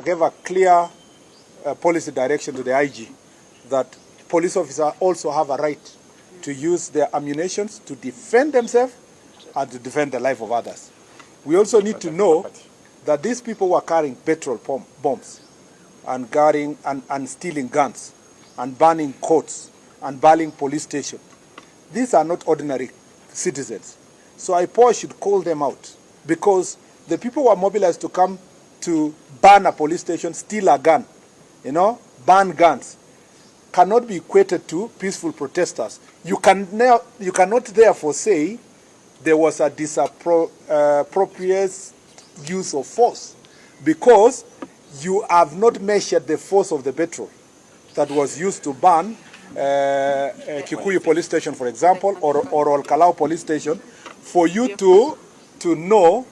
gave a clear policy direction to the IG that police officers also have a right to use their ammunition to defend themselves and to defend the life of others. We also need to know that these people were carrying petrol bombs and carrying and stealing guns and burning courts and burning police stations. These are not ordinary citizens. So IPOA should call them out, because the people who are mobilized to come to burn a police station, steal a gun, burn guns, cannot be equated to peaceful protesters. You cannot therefore say there was a disappropriate use of force, because you have not measured the force of the petrol that was used to burn Kikuyu police station, for example, or Olkalau police station, for you to know.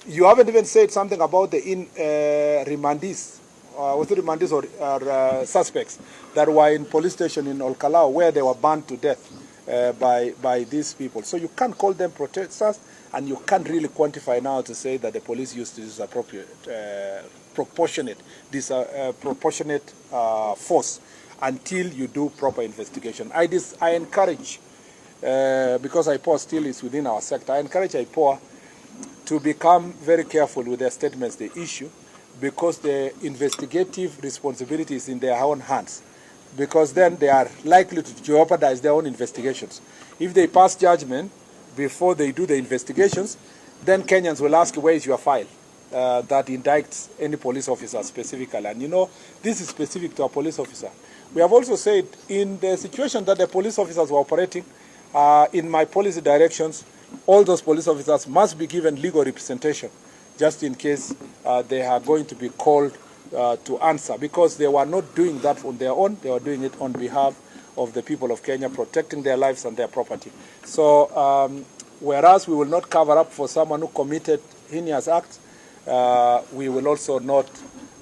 You haven't even said something about the remandees, was it remandees or suspects that were in police station in Olkalau, where they were burned to death by these people. So you can't call them protesters, and you can't really quantify now to say that the police used proportionate force until you do proper investigation. I encourage, because IPOA still is within our sector, I encourage IPOA to become very careful with their statements they issue, because the investigative responsibility is in their own hands, because then they are likely to jeopardize their own investigations. If they pass judgment before they do the investigations, then Kenyans will ask, where is your file that indicts any police officer specifically? And this is specific to a police officer. We have also said, in the situation that the police officers were operating, in my policy directions, all those police officers must be given legal representation, just in case they are going to be called to answer, because they were not doing that on their own. They were doing it on behalf of the people of Kenya, protecting their lives and their property. So whereas we will not cover up for someone who committed heinous acts, we will also not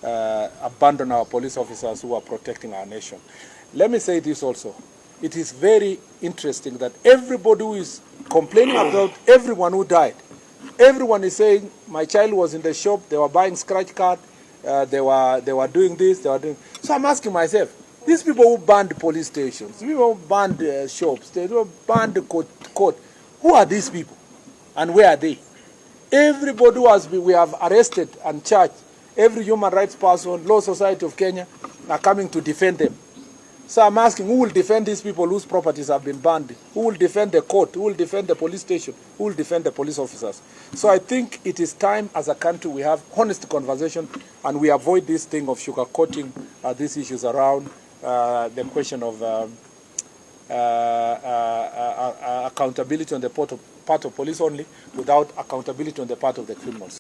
abandon our police officers who are protecting our nation. Let me say this also. It is very interesting that everybody who is complaining about everyone who died, everyone is saying, my child was in the shop, they were buying scratch card, they were doing this, they were doing. So I'm asking myself, these people who banned police stations, people who banned shops, they banned the court, who are these people and where are they? Everybody who we have arrested and charged, every human rights person, Law Society of Kenya, are coming to defend them. So I'm asking, who will defend these people whose properties have been banned? Who will defend the court? Who will defend the police station? Who will defend the police officers? So I think it is time, as a country, we have honest conversation and we avoid this thing of sugarcoating these issues around the question of accountability on the part of police only, without accountability on the part of the criminals.